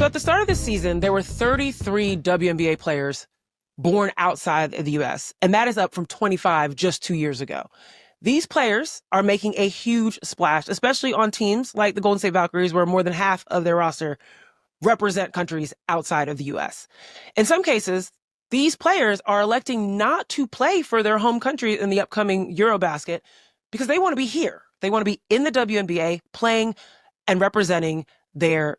at the start of this season, there were 33 WNBA players born outside of the U.S., and that is up from 25 just 2 years ago. These players are making a huge splash, especially on teams like the Golden State Valkyries, where more than half of their roster represent countries outside of the U.S. In some cases, these players are electing not to play for their home country in the upcoming Eurobasket because they want to be here. They want to be in the WNBA playing and representing their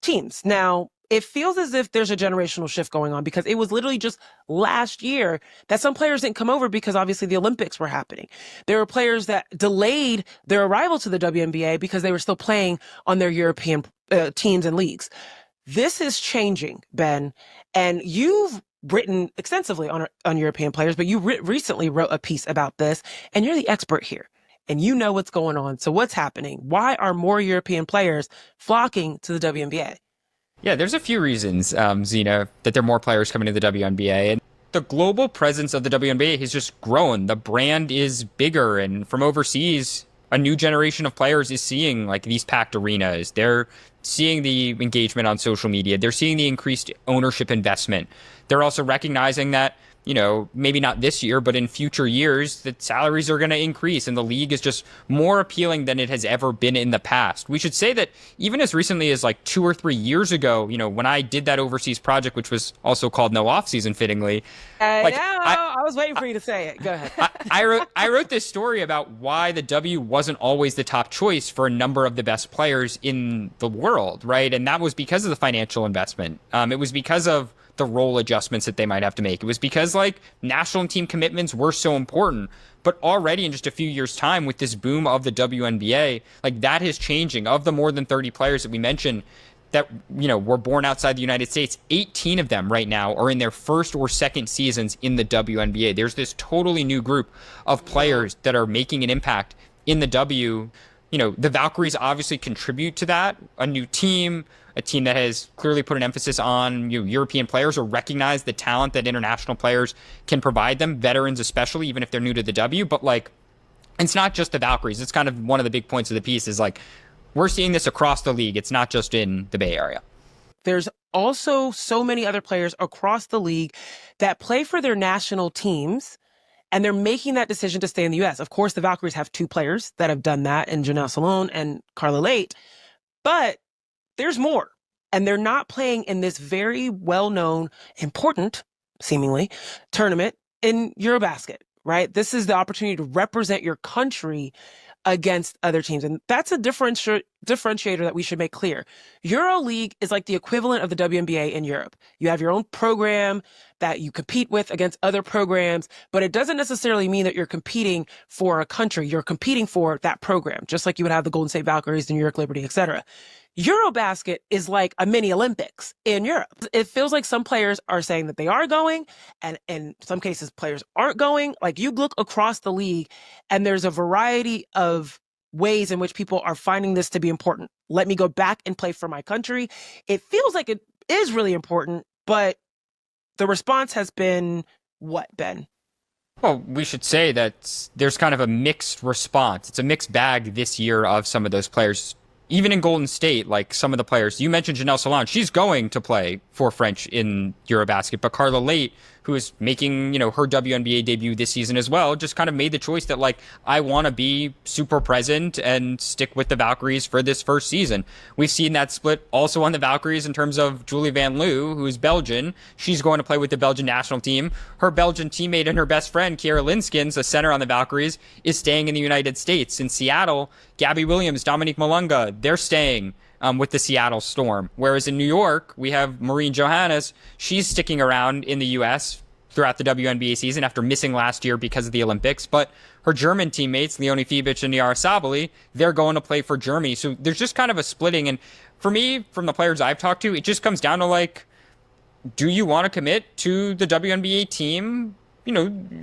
teams. Now, it feels as if there's a generational shift going on because it was literally just last year that some players didn't come over because obviously the Olympics were happening. There were players that delayed their arrival to the WNBA because they were still playing on their European teams and leagues. This is changing, Ben, and you've written extensively on European players, but you recently wrote a piece about this, and you're the expert here, and you know what's going on. So what's happening? Why are more European players flocking to the WNBA? Yeah, there's a few reasons, Zena, that there are more players coming to the WNBA. And the global presence of the WNBA has just grown. The brand is bigger. And from overseas, a new generation of players is seeing like these packed arenas. They're seeing the engagement on social media. They're seeing the increased ownership investment. They're also recognizing that, you know, maybe not this year, but in future years, the salaries are going to increase and the league is just more appealing than it has ever been in the past. We should say that even as recently as like 2 or 3 years ago, you know, when I did that overseas project, which was also called No Offseason, fittingly. I was waiting for you to say it. Go ahead. I wrote this story about why the W wasn't always the top choice for a number of the best players in the world, right? And that was because of the financial investment. It was because of the role adjustments that they might have to make. It was because like national team commitments were so important. But already in just a few years' time with this boom of the WNBA, like that is changing. Of the more than 30 players that we mentioned that, you know, were born outside the United States, 18 of them right now are in their first or second seasons in the WNBA. There's this totally new group of players that are making an impact in the W. You know, the Valkyries obviously contribute to that. A new team, a team that has clearly put an emphasis on European players or recognize the talent that international players can provide them, veterans especially, even if they're new to the W. But like, it's not just the Valkyries. It's kind of one of the big points of the piece is like, we're seeing this across the league. It's not just in the Bay Area. There's also so many other players across the league that play for their national teams, and they're making that decision to stay in the U.S. Of course, the Valkyries have 2 players that have done that, in Janelle Salone and Carla Late. But there's more. And they're not playing in this very well-known, important, seemingly, tournament in Eurobasket, right? This is the opportunity to represent your country against other teams. And that's a differentiator that we should make clear. EuroLeague is like the equivalent of the WNBA in Europe. You have your own program that you compete with against other programs, but it doesn't necessarily mean that you're competing for a country. You're competing for that program, just like you would have the Golden State Valkyries, the New York Liberty, etc. Eurobasket is like a mini Olympics in Europe. It feels like some players are saying that they are going, and in some cases players aren't going. Like you look across the league and there's a variety of ways in which people are finding this to be important. Let me go back and play for my country. It feels like it is really important, but the response has been what, Ben? Well, we should say that there's kind of a mixed response. It's a mixed bag this year of some of those players. Even in Golden State, like some of the players, you mentioned Janelle Salone, she's going to play for French in Eurobasket, but Carla Late, who is making, her WNBA debut this season as well, just kind of made the choice that, like, I want to be super present and stick with the Valkyries for this first season. We've seen that split also on the Valkyries in terms of Julie Van Loo, who is Belgian. She's going to play with the Belgian national team. Her Belgian teammate and her best friend, Kiera Linskens, a center on the Valkyries, is staying in the United States. In Seattle, Gabby Williams, Dominique Malunga, they're staying with the Seattle Storm. Whereas in New York, we have Maureen Johannes. She's sticking around in the U.S. throughout the WNBA season after missing last year because of the Olympics. But her German teammates, Leonie Fibic and Niara Sabali, they're going to play for Germany. So there's just kind of a splitting. And for me, from the players I've talked to, it just comes down to, like, do you want to commit to the WNBA team?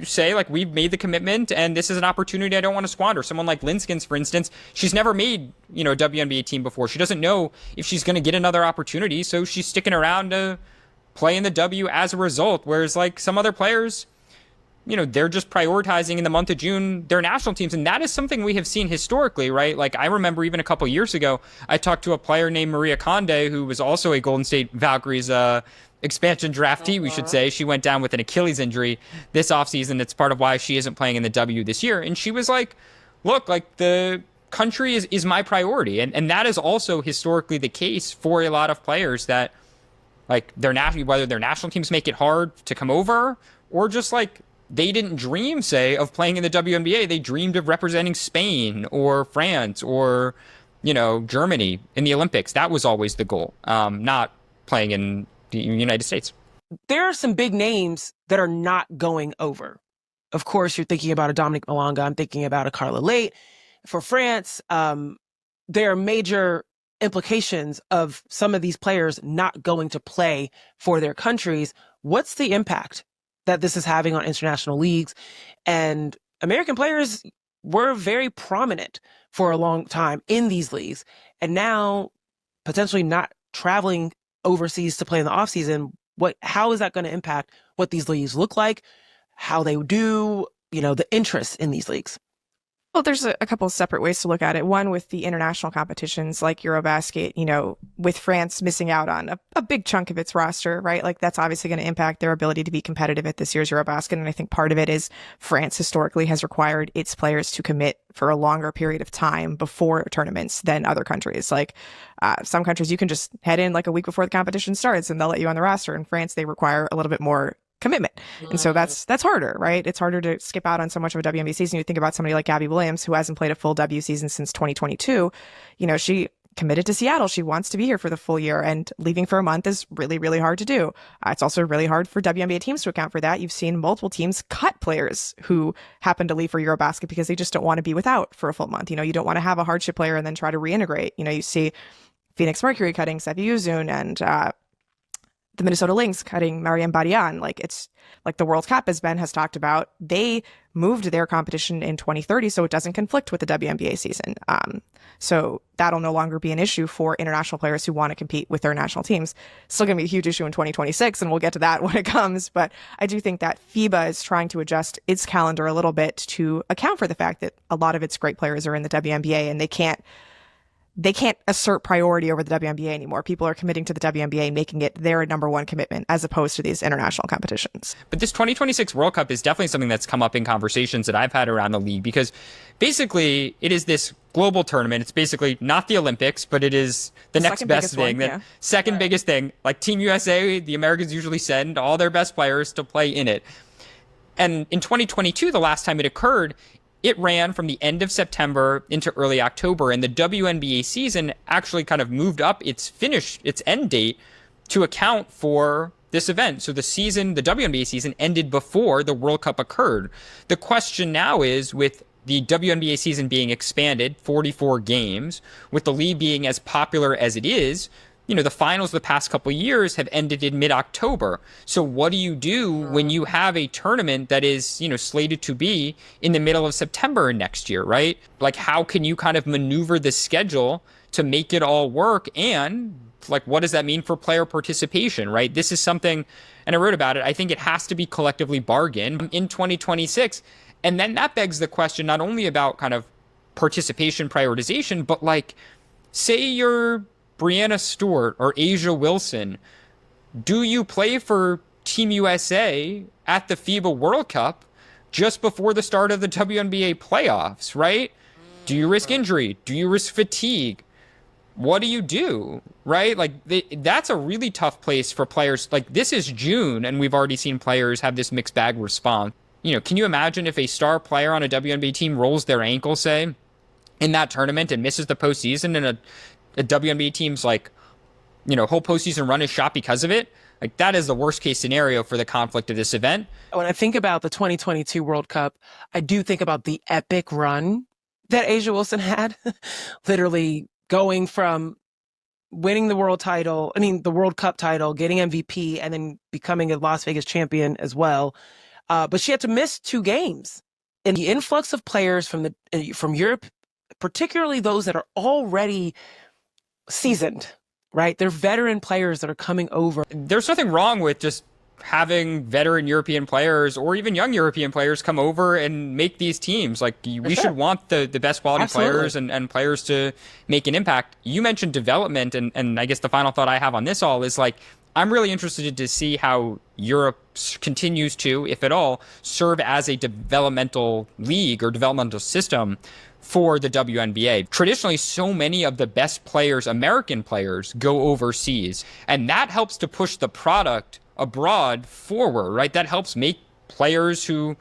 Say, like, we've made the commitment and this is an opportunity I don't want to squander. Someone like Linskens, for instance, she's never made, a WNBA team before. She doesn't know if she's going to get another opportunity, so she's sticking around to play in the W as a result. Whereas, like, some other players, they're just prioritizing in the month of June their national teams. And that is something we have seen historically, right? Like, I remember even a couple years ago, I talked to a player named Maria Conde, who was also a Golden State Valkyries expansion draftee, we should say. She went down with an Achilles injury this offseason. That's part of why she isn't playing in the W this year. And she was like, look, like, the country is my priority. And that is also historically the case for a lot of players that, like, whether their national teams make it hard to come over, or just like they didn't dream, say, of playing in the WNBA. They dreamed of representing Spain or France or, Germany in the Olympics. That was always the goal, not playing in the United States. There are some big names that are not going over. Of course, you're thinking about a Dominic Malonga. I'm thinking about a Carla Late. For France, there are major implications of some of these players not going to play for their countries. What's the impact that this is having on international leagues? And American players were very prominent for a long time in these leagues, and now potentially not traveling overseas to play in the offseason. How is that going to impact what these leagues look like, how they do, the interest in these leagues? Well, there's a couple of separate ways to look at it. One, with the international competitions like Eurobasket, with France missing out on a big chunk of its roster, right? Like, that's obviously going to impact their ability to be competitive at this year's Eurobasket. And I think part of it is France historically has required its players to commit for a longer period of time before tournaments than other countries. Like, some countries you can just head in like a week before the competition starts and they'll let you on the roster. In France, they require a little bit more commitment. And so that's harder, right? It's harder to skip out on so much of a WNBA season. You think about somebody like Gabby Williams, who hasn't played a full W season since 2022. She committed to Seattle. She wants to be here for the full year, and leaving for a month is really, really hard to do. It's also really hard for WNBA teams to account for that. You've seen multiple teams cut players who happen to leave for Eurobasket because they just don't want to be without for a full month. You don't want to have a hardship player and then try to reintegrate. You see Phoenix Mercury cutting Sevi Uzun and the Minnesota Lynx cutting Mariam Badian. Like, it's like the World Cup, as Ben has talked about, they moved their competition in 2030 so it doesn't conflict with the WNBA season. So that'll no longer be an issue for international players who want to compete with their national teams. Still going to be a huge issue in 2026, and we'll get to that when it comes. But I do think that FIBA is trying to adjust its calendar a little bit to account for the fact that a lot of its great players are in the WNBA, and they can't assert priority over the WNBA anymore. People are committing to the WNBA, making it their number one commitment, as opposed to these international competitions. But this 2026 World Cup is definitely something that's come up in conversations that I've had around the league, because basically it is this global tournament. It's basically not the Olympics, but it is the next best thing. The second biggest thing. Like, Team USA, the Americans usually send all their best players to play in it. And in 2022, the last time it occurred, it ran from the end of September into early October, and the WNBA season actually kind of moved up its end date to account for this event. So the WNBA season ended before the World Cup occurred. The question now is, with the WNBA season being expanded, 44 games, with the league being as popular as it is, the finals the past couple of years have ended in mid-October. So what do you do when you have a tournament that is, slated to be in the middle of September next year, right? Like, how can you kind of maneuver the schedule to make it all work? And, like, what does that mean for player participation, right? This is something, and I wrote about it, I think it has to be collectively bargained in 2026. And then that begs the question not only about kind of participation prioritization, but, like, say you're Brianna Stewart or Asia Wilson, do you play for Team USA at the FIBA World Cup just before the start of the WNBA playoffs, right? Do you risk injury? Do you risk fatigue? What do you do, right? Like, that's a really tough place for players. Like, this is June, and we've already seen players have this mixed bag response. Can you imagine if a star player on a WNBA team rolls their ankle, say, in that tournament and misses the postseason, and a WNBA team's like, whole postseason run is shot because of it? Like, that is the worst case scenario for the conflict of this event. When I think about the 2022 World Cup, I do think about the epic run that Asia Wilson had, literally going from winning the World Cup title, getting MVP, and then becoming a Las Vegas champion as well. But she had to miss 2 games. And the influx of players from Europe, particularly those that are already seasoned, right? They're veteran players that are coming over. There's nothing wrong with just having veteran European players or even young European players come over and make these teams. Like, we should want the best quality Absolutely. players and players to make an impact. You mentioned development, and I guess the final thought I have on this all is, like, I'm really interested to see how Europe continues to, if at all, serve as a developmental league or developmental system for the WNBA. Traditionally, so many of the best players, American players, go overseas, and that helps to push the product abroad forward, right? That helps make players who,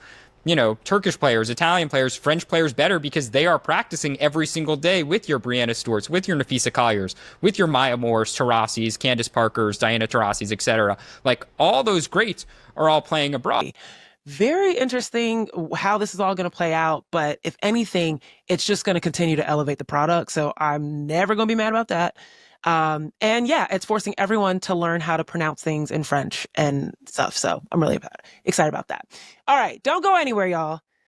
Turkish players, Italian players, French players better because they are practicing every single day with your Brianna Stewarts, with your Nafisa Colliers, with your Maya Moores, Tarasis, Candace Parkers, Diana Taurasi's, etc. Like, all those greats are all playing abroad. Very interesting how this is all going to play out. But if anything, it's just going to continue to elevate the product. So I'm never going to be mad about that. And yeah, it's forcing everyone to learn how to pronounce things in French and stuff. So I'm really excited about that. All right. Don't go anywhere, y'all.